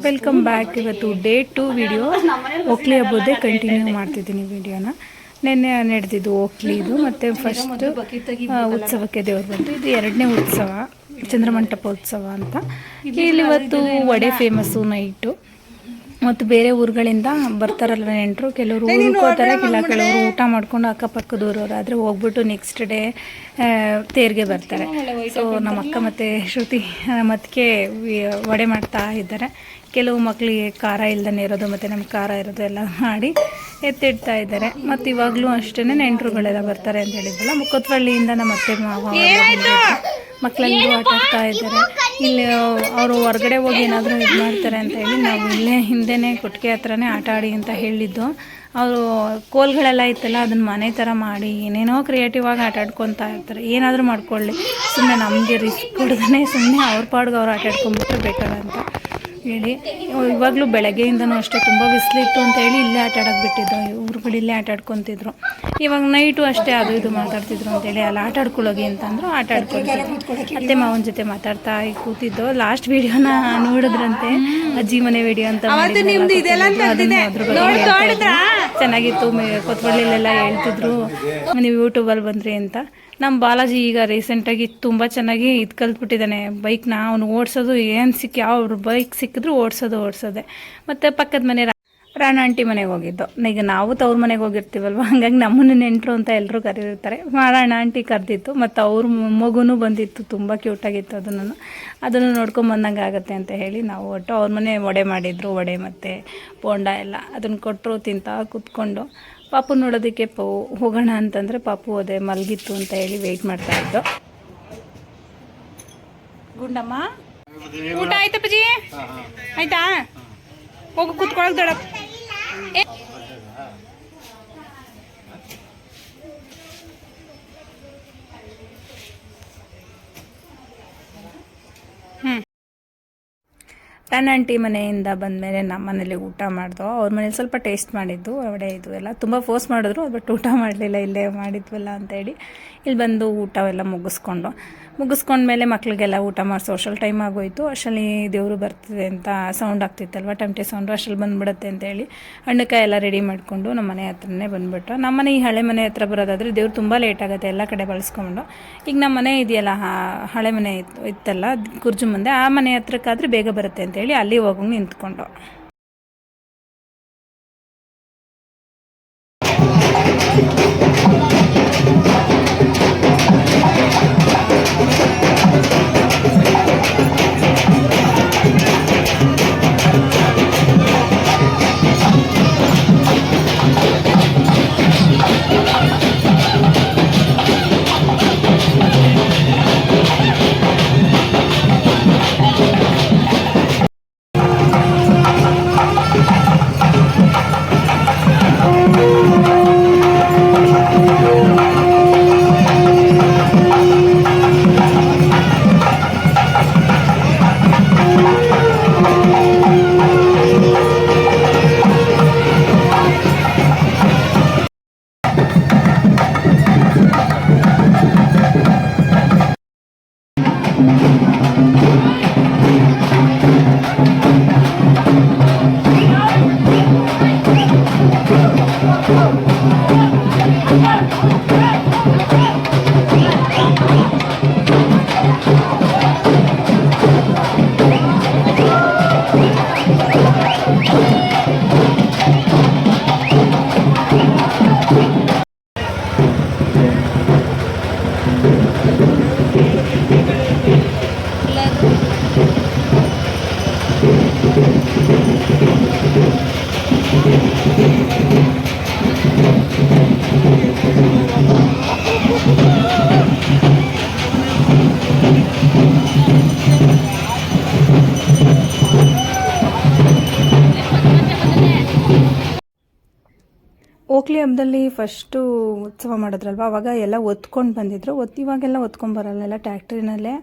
Welcome back. ಇವತ್ತು day 2 video ಓಕ್ಲಿ ಹಬ್ಬದೇ continue ಮಾಡ್ತಿದ್ದೀನಿ ವಿಡಿಯೋನ. ನಿನ್ನೆ ನಡೆದಿದ್ದು ಓಕ್ಲಿದು ಮತ್ತು ಫಸ್ಟ್ ಉತ್ಸವಕ್ಕೆ ದೇವ್ರು ಬಂತು. ಇದು 2ನೇ ಉತ್ಸವ, ಚಂದ್ರಮಂಟಪ ಉತ್ಸವ ಅಂತ. ಇಲ್ಲಿ ಇವತ್ತು ವಡೆ ಫೇಮಸ್ಸು ನೈಟು. ಮತ್ತು ಬೇರೆ ಊರುಗಳಿಂದ ಬರ್ತಾರಲ್ಲ ನೆಂಟರು, ಕೆಲವರು ಊರಿಗೆ ಹೋಗ್ತಾರೆ, ಇಲ್ಲ ಕೆಲವರು ಊಟ ಮಾಡ್ಕೊಂಡು ಅಕ್ಕಪಕ್ಕದೂರವ್ರು ಆದರೆ ಹೋಗ್ಬಿಟ್ಟು ನೆಕ್ಸ್ಟ್ ಡೇ ತೇರಿಗೆ ಬರ್ತಾರೆ. ಸೊ ನಮ್ಮ ಅಕ್ಕ ಮತ್ತು ಶ್ರುತಿ ಮತ್ತಿಗೆ ವಡೆ ಮಾಡ್ತಾ ಇದ್ದಾರೆ. ಕೆಲವು ಮಕ್ಕಳಿಗೆ ಖಾರ ಇಲ್ದೇ ಇರೋದು ಮತ್ತು ನಮ್ಗೆ ಖಾರ ಇರೋದು ಎಲ್ಲ ಮಾಡಿ ಎತ್ತಿಡ್ತಾ ಇದ್ದಾರೆ. ಮತ್ತು ಇವಾಗಲೂ ಅಷ್ಟೇ ನೆಂಟರುಗಳೆಲ್ಲ ಬರ್ತಾರೆ ಅಂತ ಹೇಳಿದ್ವಲ್ಲ, ಮುಖತ್ವಳ್ಳಿಯಿಂದ ನಮ್ಮ ಅತ್ತೆ ಮಾವ ಮಕ್ಕಳೆಲ್ಲರೂ ಆಟ ಆಡ್ತಾ ಇದ್ದಾರೆ. ಇಲ್ಲಿ ಅವರು ಹೊರಗಡೆ ಹೋಗಿ ಏನಾದರೂ ಇದು ಮಾಡ್ತಾರೆ ಅಂತ ಹೇಳಿ ನಾವು ಇಲ್ಲೇ ಹಿಂದೆನೇ ಕೊಟ್ಟಿಗೆ ಹತ್ರನೇ ಆಟ ಆಡಿ ಅಂತ ಹೇಳಿದ್ದು. ಅವರು ಕೋಲ್ಗಳೆಲ್ಲ ಇತ್ತಲ್ಲ, ಅದನ್ನು ಮನೆ ಥರ ಮಾಡಿ ಏನೇನೋ ಕ್ರಿಯೇಟಿವ್ ಆಗಿ ಆಟ ಆಡ್ಕೊತಾ ಇರ್ತಾರೆ. ಏನಾದರೂ ಮಾಡ್ಕೊಳ್ಳಿ, ಸುಮ್ಮನೆ ನಮಗೆ ರಿಸ್ಕ್ ಕೊಡ್ದೇ ಸುಮ್ಮನೆ ಅವ್ರ ಪಾಡ್ಗೆ ಅವ್ರು ಆಟ ಆಡ್ಕೊಂಡ್ಬಿಟ್ರೆ ಬೇಕಲ್ಲ ಅಂತ ಹೇಳಿ. ಇವಾಗಲೂ ಬೆಳಗ್ಗೆಯಿಂದನೂ ಅಷ್ಟೇ ತುಂಬ ಬಿಸಿಲಿತ್ತು ಅಂತ ಹೇಳಿ ಇಲ್ಲೇ ಆಟ ಆಡೋಕೆ ಬಿಟ್ಟಿದ್ದು. ಊರುಗಳು ಇಲ್ಲೇ ಆಟ ಆಡ್ಕೊತಿದ್ರು. ಇವಾಗ ನೈಟು ಅಷ್ಟೇ ಅದು ಇದು ಮಾತಾಡ್ತಿದ್ರು ಅಂತೇಳಿ ಅಲ್ಲಿ ಆಟ ಆಡ್ಕೊಳ್ಳೋಗಿ ಅಂತಂದ್ರು. ಆಟ ಆಡ್ಕೊಳ್ತಿದ್ರು. ಅತ್ತೆ ಮಾವನ ಜೊತೆ ಮಾತಾಡ್ತಾ ಕೂತಿದ್ದು. ಲಾಸ್ಟ್ ವಿಡಿಯೋನ ನೋಡಿದ್ರಂತೆ, ಅಜ್ಜಿ ಮನೆ ವಿಡಿಯೋ ಅಂತ ಚೆನ್ನಾಗಿತ್ತು. ಕೊತ್ವಳ್ಳಿಲೆಲ್ಲ ಹೇಳ್ತಿದ್ರು ನೀವು ಯೂಟ್ಯೂಬಲ್ಲಿ ಬಂದ್ರಿ ಅಂತ. ನಮ್ಮ ಬಾಲಾಜಿ ಈಗ ರೀಸೆಂಟಾಗಿ ತುಂಬ ಚೆನ್ನಾಗಿ ಇದು ಕಲ್ತ್ಬಿಟ್ಟಿದ್ದಾನೆ ಬೈಕ್ನ. ಅವನು ಓಡಿಸೋದು ಏನು ಯಾವ ಬೈಕ್ ಸಿಕ್ಕಿದ್ರು ಓಡಿಸೋದೆ. ಮತ್ತು ಪಕ್ಕದ ಮನೆ ರಾಣ ಆಂಟಿ ಮನೆಗೆ ಹೋಗಿದ್ದು. ಈಗ ನಾವು ತವ್ರ ಮನೆಗೆ ಹೋಗಿರ್ತೀವಲ್ವ, ಹಾಗಾಗಿ ನಮ್ಮನ್ನು ನೆಂಟರು ಅಂತ ಎಲ್ಲರೂ ಕರೀತಾರೆ. ರಾಣ ಆಂಟಿ ಕರೆದಿತ್ತು ಮತ್ತು ಅವ್ರ ಮಗುನೂ ಬಂದಿತ್ತು, ತುಂಬ ಕ್ಯೂಟಾಗಿತ್ತು. ಅದನ್ನು ನೋಡ್ಕೊಂಬಂದಂಗೆ ಆಗುತ್ತೆ ಅಂತ ಹೇಳಿ ನಾವು ಒಟ್ಟು ಅವ್ರ ಮನೆ ವಡೆ ಮಾಡಿದ್ರು. ವಡೆ ಮತ್ತು ಬೋಂಡ ಎಲ್ಲ ಅದನ್ನು ಕೊಟ್ಟರು, ತಿಂತಾ ಕೂತ್ಕೊಂಡು. ಪಾಪು ನೋಡೋದಕ್ಕೆ ಹೋಗೋಣ ಅಂತಂದರೆ ಪಾಪು ಅದೇ ಮಲಗಿತ್ತು ಅಂತ ಹೇಳಿ ವೆಯ್ಟ್ ಮಾಡ್ತಾ ಇದ್ದು. ಗುಂಡಮ್ಮ ಊಟ ಆಯ್ತಪ್ಪಜಿ? ಆಯ್ತಾ? ಹೋಗಿ ಕೂತ್ಕೊಳಕ್ ದೊಡ್ಡ ರಾಣ ಆಂಟಿ ಮನೆಯಿಂದ ಬಂದಮೇಲೆ ನಮ್ಮ ಮನೇಲಿ ಊಟ ಮಾಡಿದ್ವು. ಅವ್ರ ಮನೇಲಿ ಸ್ವಲ್ಪ ಟೇಸ್ಟ್ ಮಾಡಿದ್ದು ವಡೆ ಇದು ಎಲ್ಲ ತುಂಬ ಫೋರ್ಸ್ ಮಾಡಿದ್ರು, ಬಟ್ ಊಟ ಮಾಡಲಿಲ್ಲ, ಇಲ್ಲೇ ಮಾಡಿದ್ವಲ್ಲ ಅಂತೇಳಿ ಇಲ್ಲಿ ಬಂದು ಊಟವೆಲ್ಲ ಮುಗಿಸ್ಕೊಂಡ್ಮೇಲೆ ಮಕ್ಕಳಿಗೆಲ್ಲ ಊಟ ಮಾಡಿ ಸೋಷಲ್ ಟೈಮ್ ಆಗೋಯ್ತು. ಅಷ್ಟರಲ್ಲಿ ದೇವರು ಬರ್ತಿದೆ ಅಂತ ಸೌಂಡ್ ಆಗ್ತಿತ್ತಲ್ವ, ಟಮಟೆ ಸೌಂಡು. ಅಷ್ಟರಲ್ಲಿ ಬಂದುಬಿಡುತ್ತೆ ಅಂತೇಳಿ ಹಣ್ಣುಕಾಯಿ ಎಲ್ಲ ರೆಡಿ ಮಾಡಿಕೊಂಡು ನಮ್ಮ ಮನೆ ಹತ್ರನೇ ಬಂದುಬಿಟ್ಟು. ನಮ್ಮ ಮನೆ ಈ ಹಳೆ ಮನೆ ಹತ್ರ ಬರೋದಾದರೆ ದೇವ್ರು ತುಂಬ ಲೇಟ್ ಆಗುತ್ತೆ ಎಲ್ಲ ಕಡೆ ಬಳಸ್ಕೊಂಡು. ಈಗ ನಮ್ಮ ಮನೆ ಇದೆಯಲ್ಲ, ಹಳೆ ಮನೆ ಇತ್ತಲ್ಲ ಕುರ್ಜು ಮುಂದೆ, ಆ ಮನೆ ಹತ್ರಕ್ಕಾದರೆ ಬೇಗ ಬರುತ್ತೆ ಅಂತೇಳಿ ಅಲ್ಲಿ ಹೋಗೋಂಗೆ ನಿಂತ್ಕೊಂಡು. ಓಕ್ಲಿ ಹಬ್ಬದಲ್ಲಿ ಫಸ್ಟು ಉತ್ಸವ ಮಾಡಿದ್ರಲ್ವ, ಅವಾಗ ಎಲ್ಲ ಒತ್ಕೊಂಡು ಬಂದಿದ್ರು. ಇವಾಗೆಲ್ಲ ಒತ್ಕೊಂಬರಲ್ಲ, ಎಲ್ಲ ಟ್ಯಾಕ್ಟ್ರಿನಲ್ಲೇ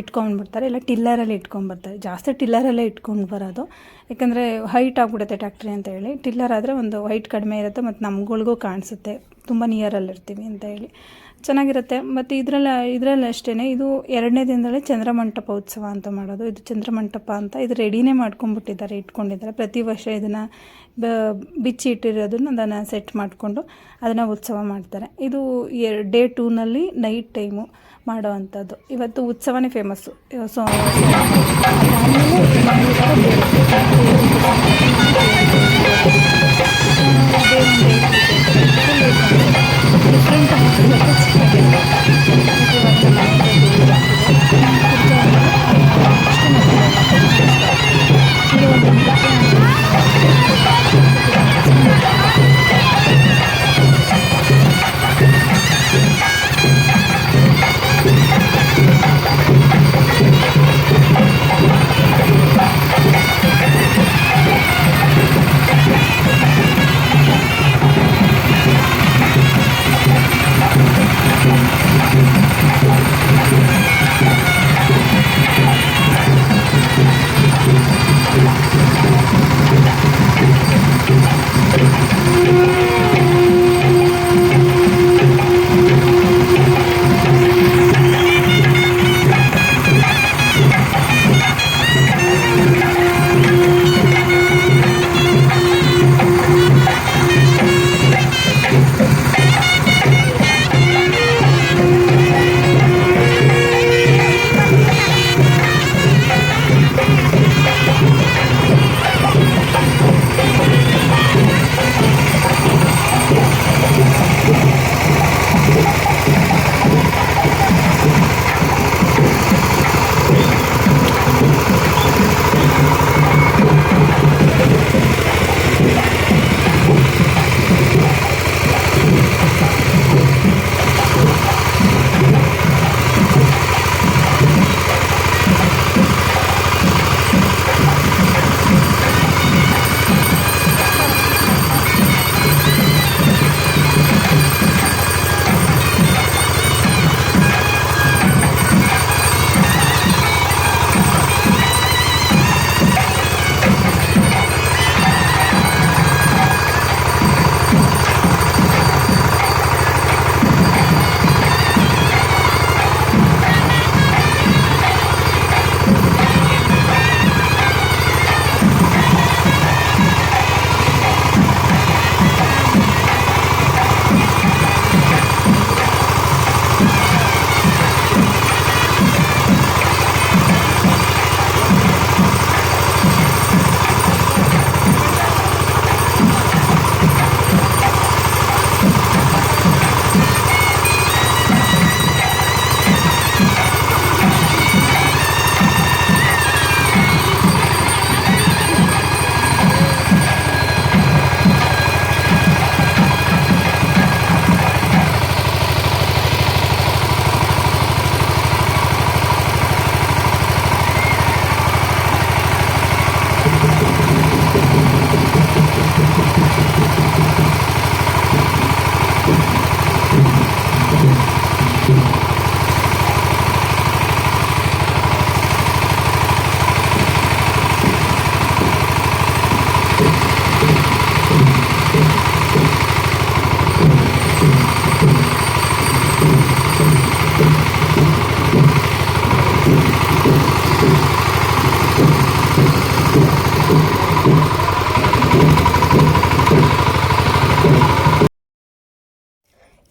ಇಟ್ಕೊಂಡ್ಬಿಡ್ತಾರೆ, ಇಲ್ಲ ಟಿಲ್ಲರಲ್ಲಿ ಇಟ್ಕೊಂಡ್ಬರ್ತಾರೆ. ಜಾಸ್ತಿ ಟಿಲ್ಲರಲ್ಲೇ ಇಟ್ಕೊಂಡು ಬರೋದು, ಯಾಕಂದರೆ ಹೈಟ್ ಆಗಿಬಿಡುತ್ತೆ ಟ್ಯಾಕ್ಟ್ರಿ ಅಂತ ಹೇಳಿ. ಟಿಲ್ಲರ್ ಆದರೆ ಒಂದು ಹೈಟ್ ಕಡಿಮೆ ಇರುತ್ತೆ ಮತ್ತು ನಮ್ಗಳಿಗೂ ಕಾಣಿಸುತ್ತೆ. ತುಂಬ ನಿಯರಲ್ಲಿರ್ತೀವಿ ಅಂತ ಹೇಳಿ ಚೆನ್ನಾಗಿರುತ್ತೆ. ಮತ್ತು ಇದರಲ್ಲಿ ಅಷ್ಟೇ ಇದು 2ನೇ ದಿನದಲ್ಲೇ ಚಂದ್ರಮಂಟಪ ಉತ್ಸವ ಅಂತ ಮಾಡೋದು. ಇದು ಚಂದ್ರಮಂಟಪ ಅಂತ ಇದು ರೆಡಿನೇ ಮಾಡ್ಕೊಂಡ್ಬಿಟ್ಟಿದ್ದಾರೆ, ಇಟ್ಕೊಂಡಿದ್ದಾರೆ. ಪ್ರತಿ ವರ್ಷ ಇದನ್ನು ಬಿಚ್ಚಿ ಇಟ್ಟಿರೋದನ್ನು ಅದನ್ನು ಸೆಟ್ ಮಾಡಿಕೊಂಡು ಅದನ್ನು ಉತ್ಸವ ಮಾಡ್ತಾರೆ. ಇದು ಡೇ 2ನಲ್ಲಿ ನೈಟ್ ಟೈಮು ಮಾಡೋ ಅಂಥದ್ದು. ಇವತ್ತು ಉತ್ಸವನೇ ಫೇಮಸ್ಸು. ಸೊ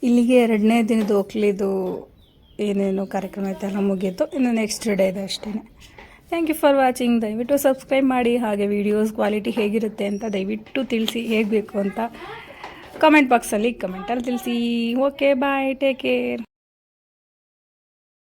ಇಲ್ಲಿಗೆ 2ನೇ ದಿನದ ಓಕ್ಲಿದು ಏನೇನು ಕಾರ್ಯಕ್ರಮ ಐತೆಲ್ಲ ಮುಗೀತು. ಇನ್ನು ನೆಕ್ಸ್ಟ್ ಡೇ ಇದೆ ಅಷ್ಟೇ. Thank you for watching. ದಯವಿಟ್ಟು ಸಬ್ಸ್ಕ್ರೈಬ್ ಮಾಡಿ. ಹಾಗೆ ವೀಡಿಯೋಸ್ ಕ್ವಾಲಿಟಿ ಹೇಗಿರುತ್ತೆ ಅಂತ ದಯವಿಟ್ಟು ತಿಳಿಸಿ, ಹೇಗೆ ಬೇಕು ಅಂತ ಕಮೆಂಟ್ ಬಾಕ್ಸಲ್ಲಿ ಕಮೆಂಟಲ್ಲಿ ತಿಳಿಸಿ. ಓಕೆ, ಬಾಯ್, ಟೇಕ್ ಕೇರ್.